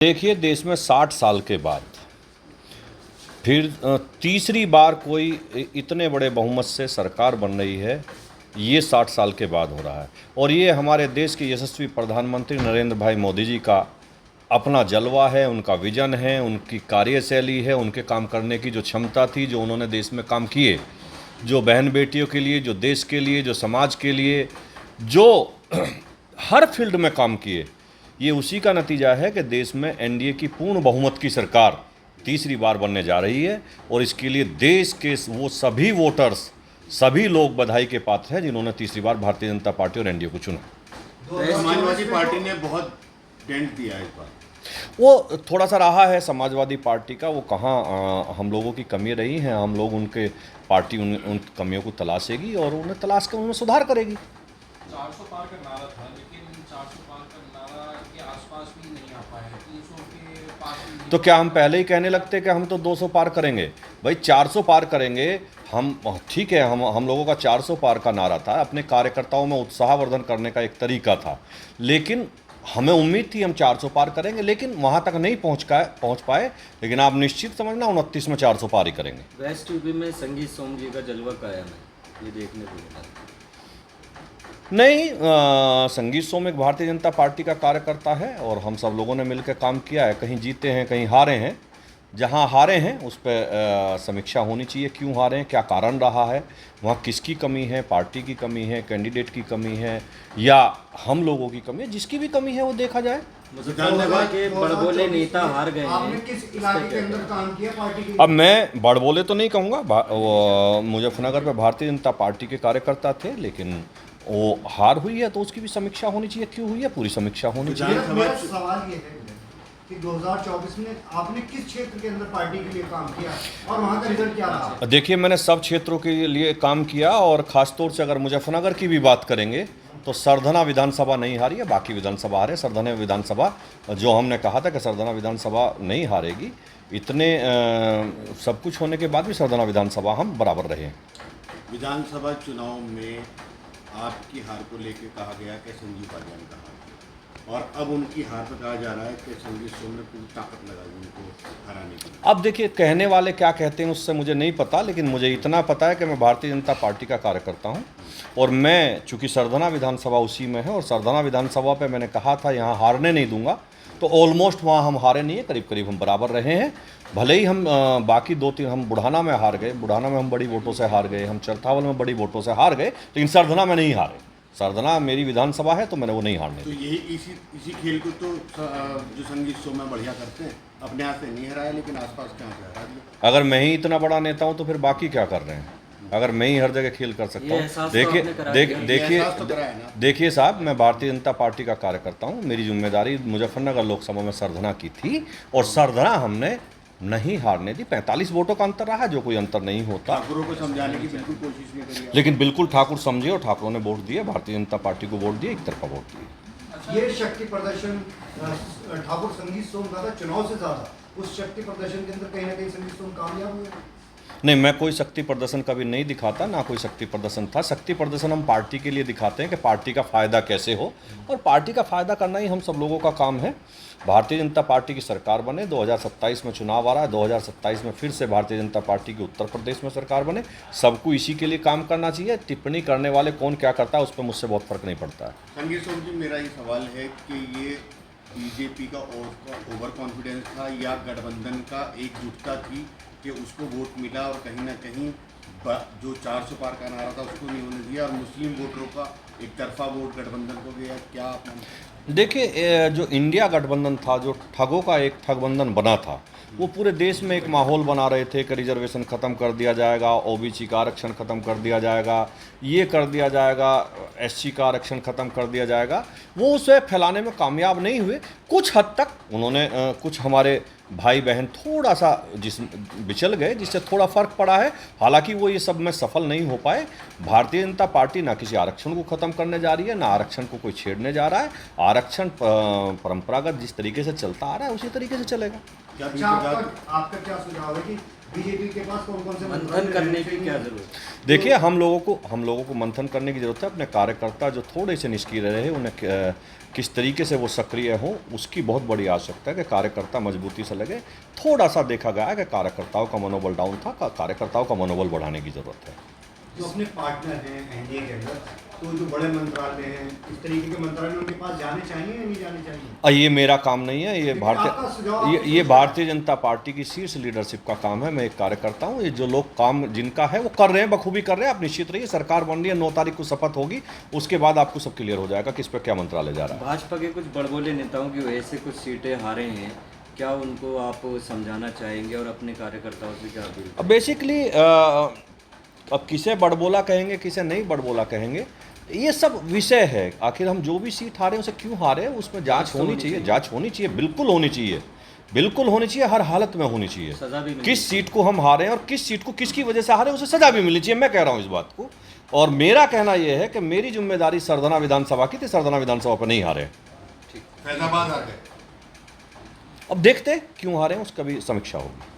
देखिए, देश में 60 साल के बाद फिर तीसरी बार कोई इतने बड़े बहुमत से सरकार बन रही है, ये 60 साल के बाद हो रहा है। और ये हमारे देश के यशस्वी प्रधानमंत्री नरेंद्र भाई मोदी जी का अपना जलवा है, उनका विजन है, उनकी कार्यशैली है, उनके काम करने की जो क्षमता थी, जो उन्होंने देश में काम किए, जो बहन बेटियों के लिए, जो देश के लिए, जो समाज के लिए, जो हर फील्ड में काम किए, ये उसी का नतीजा है कि देश में एनडीए की पूर्ण बहुमत की सरकार तीसरी बार बनने जा रही है। और इसके लिए देश के वो सभी वोटर्स, सभी लोग बधाई के पात्र हैं जिन्होंने तीसरी बार भारतीय जनता पार्टी और एनडीए को चुना। समाजवादी पार्टी ने बहुत डेंट दिया है इस बार। वो थोड़ा सा रहा है समाजवादी पार्टी का, वो कहाँ हम लोगों की कमी रही हैं, हम लोग उनके पार्टी उन कमियों को तलाशेगी और उन्हें तलाश कर उनमें सुधार करेगी। 400 पार का नारा था, लेकिन 400 पार का नारा के आसपास भी नहीं आ पाया, 300 के पास भी नहीं। तो क्या हम पहले ही कहने लगते कि हम तो 200 पार करेंगे? भाई 400 पार करेंगे हम, ठीक है, हम लोगों का 400 पार का नारा था, अपने कार्यकर्ताओं में उत्साहवर्धन करने का एक तरीका था, लेकिन हमें उम्मीद थी हम 400 पार करेंगे, लेकिन वहाँ तक नहीं पहुँच पाए। लेकिन आप निश्चित समझना 29 में 400 पार ही करेंगे। वेस्ट यूपी में संगीत सोम जी का जलवा कायम है, ये देखने को मिला। नहीं, संगीत सोम एक भारतीय जनता पार्टी का कार्यकर्ता है और हम सब लोगों ने मिलकर काम किया है। कहीं जीते हैं, कहीं हारे हैं। जहां हारे हैं उस पर समीक्षा होनी चाहिए, क्यों हारे हैं, क्या कारण रहा है, वहाँ किसकी कमी है, पार्टी की कमी है, कैंडिडेट की कमी है, या हम लोगों की कमी है। जिसकी भी कमी है वो देखा जाए। मुजफ्फरनगर के बड़बोले नेता हार गए हैं। आपने किस इलाके के अंदर काम किया पार्टी के? अब मैं बड़बोले तो नहीं कहूँगा, मुजफ्फरनगर में भारतीय जनता पार्टी के कार्यकर्ता थे, लेकिन वो हार हुई है तो उसकी भी समीक्षा होनी चाहिए, क्यों हुई है, पूरी समीक्षा होनी चाहिए। मेरा सवाल ये है कि 2024 में आपने किस क्षेत्र के अंदर पार्टी के लिए काम किया और वहाँ का रिजल्ट क्या रहा? देखिए, मैंने सब क्षेत्रों के लिए काम किया और ख़ासतौर से अगर मुजफ्फरनगर की भी बात करेंगे तो सरधना विधानसभा नहीं हारी है, बाकी विधानसभा हारे। सरधना विधानसभा, जो हमने कहा था कि सरधना विधानसभा नहीं हारेगी, इतने सब कुछ होने के बाद भी सरधना विधानसभा हम बराबर रहे हैं। विधानसभा चुनाव में आपकी हार को लेकर कहा गया कि संजीव पासवान का हार, और अब उनकी हार पर कहा जा रहा है कि संजीव सोम ने पूरी ताकत लगाई उनको हराने की। अब देखिए, कहने वाले क्या कहते हैं उससे मुझे नहीं पता, लेकिन मुझे इतना पता है कि मैं भारतीय जनता पार्टी का कार्यकर्ता हूं और मैं, चूंकि सरधना विधानसभा उसी में है और सरधना विधानसभा पे मैंने कहा था यहाँ हारने नहीं दूंगा, तो ऑलमोस्ट वहाँ हम हारे नहीं है, करीब करीब हम बराबर रहे हैं। भले ही हम बाकी 2-3, हम बुढ़ाना में हार गए, बुढ़ाना में हम बड़ी वोटों से हार गए, हम चरथावल में बड़ी वोटों से हार गए, लेकिन सरधना में नहीं हारे। सरधना मेरी विधानसभा है तो मैंने वो नहीं हारने तो दी। यही इसी खेल को तो जो संगीत सोम में बढ़िया करते हैं, अपने हाथ से नहीं हराया लेकिन आसपास के हाथ से हरा दिया। अगर मैं ही इतना बड़ा नेता हूँ तो फिर बाकी क्या कर रहे हैं? अगर मैं ही हर जगह खेल कर सकता हूँ। देखिए साहब, मैं भारतीय जनता पार्टी का कार्यकर्ता हूँ, मेरी जिम्मेदारी मुजफ्फरनगर लोकसभा में सरधना की थी और सरधना हमने नहीं हारने दी। 45 वोटों का अंतर रहा, जो कोई अंतर नहीं होता। ठाकुरों को समझाने की बिल्कुल कोशिश नहीं करी, लेकिन बिल्कुल ठाकुर समझे और ठाकुरों ने वोट दिए, भारतीय जनता पार्टी को वोट दिए, एक तरफा वोट दिए। ये शक्ति प्रदर्शन ठाकुर संगीत सोम का था चुनाव से ज़्यादा, उस शक्ति प्रदर्शन के अंदर कहीं ना कहीं संगीत सोम कामयाब हुए। नहीं, मैं कोई शक्ति प्रदर्शन कभी नहीं दिखाता, ना कोई शक्ति प्रदर्शन था। शक्ति प्रदर्शन हम पार्टी के लिए दिखाते हैं कि पार्टी का फ़ायदा कैसे हो, और पार्टी का फ़ायदा करना ही हम सब लोगों का काम है। भारतीय जनता पार्टी की सरकार बने, 2027 में चुनाव आ रहा है, 2027 में फिर से भारतीय जनता पार्टी की उत्तर प्रदेश में सरकार बने। सबको इसी के लिए काम करना चाहिए। टिप्पणी करने वाले कौन क्या करता है उस पर मुझसे बहुत फर्क नहीं पड़ता है। संगीत सोम जी, मेरा ये सवाल है कि ये बीजेपी का ओवर कॉन्फिडेंस था या गठबंधन का एकजुटता थी कि उसको वोट मिला और कहीं ना कहीं जो 400 पार का नारा था उसको नहीं होने दिया और मुस्लिम वोटरों का एक तरफा वोट गठबंधन को गया? क्या आप देखिए, जो इंडिया गठबंधन था, जो ठगों का एक ठगबंधन बना था, वो पूरे देश में एक माहौल बना रहे थे कि रिजर्वेशन ख़त्म कर दिया जाएगा, ओबीसी का आरक्षण ख़त्म कर दिया जाएगा, ये कर दिया जाएगा, एससी का आरक्षण ख़त्म कर दिया जाएगा। वो उसे फैलाने में कामयाब नहीं हुए। कुछ हद तक उन्होंने कुछ हमारे भाई बहन थोड़ा सा बिचल गए, जिससे थोड़ा फ़र्क पड़ा है। हालांकि वो ये सब में सफल नहीं हो पाए। भारतीय जनता पार्टी ना किसी आरक्षण को ख़त्म करने जा रही है, ना आरक्षण को कोई छेड़ने जा रहा है। आरक्षण परंपरागत जिस तरीके से चलता आ रहा है उसी तरीके से चलेगा। अच्छा, आपका क्या सुझाव है कि बीजेपी के पास कौन कौन से मंथन करने की क्या जरूरत? देखिए, हम लोगों को मंथन करने की ज़रूरत है। अपने कार्यकर्ता जो थोड़े से निष्क्रिय रहे, उन्हें किस तरीके से वो सक्रिय हों, उसकी बहुत बड़ी आवश्यकता है कि कार्यकर्ता मजबूती से लगे। थोड़ा सा देखा गया है कि कार्यकर्ताओं का मनोबल डाउन था, कार्यकर्ताओं का मनोबल बढ़ाने की ज़रूरत है। जो अपने पार्टनर हैं एनडीए के अंदर, तो जो बड़े मंत्रालय हैं, इस तरीके के मंत्रालय उनके पास जाने चाहिए या नहीं जाने चाहिए? ये मेरा काम नहीं है, ये लेकिन आपका सुझाव ये भारतीय जनता पार्टी की शीर्ष लीडरशिप का काम है। मैं एक कार्यकर्ता हूँ। ये जो लोग काम जिनका है वो कर रहे हैं, बखूबी कर रहे हैं। आप निश्चित रहिए, सरकार बन रही है, 9 तारीख को शपथ होगी, उसके बाद आपको सब क्लियर हो जाएगा किस पे क्या मंत्रालय जा रहा है। भाजपा के कुछ बड़बोले नेताओं की वजह से कुछ सीटें हारे हैं, क्या उनको आप समझाना चाहेंगे और अपने कार्यकर्ताओं से क्या अपील? अब बेसिकली अब किसे बड़बोला कहेंगे, किसे नहीं बड़बोला कहेंगे, ये सब विषय है। आखिर हम जो भी सीट हारे उसे क्यों हारे, उसमें जांच होनी चाहिए, जांच होनी चाहिए, बिल्कुल होनी चाहिए, बिल्कुल होनी चाहिए, हर हालत में होनी चाहिए। सजा भी मिलनी किस सीट को हम हारे हैं और किस सीट को किसकी वजह से हारे, उसे सजा भी मिलनी चाहिए। मैं कह रहा हूँ इस बात को, और मेरा कहना यह है कि मेरी जिम्मेदारी सरदाना विधानसभा की थी, सरदाना विधानसभा पर नहीं हारे। फैजाबाद आ गए। अब देखते क्यों हारे हैं, उसका भी समीक्षा होगी।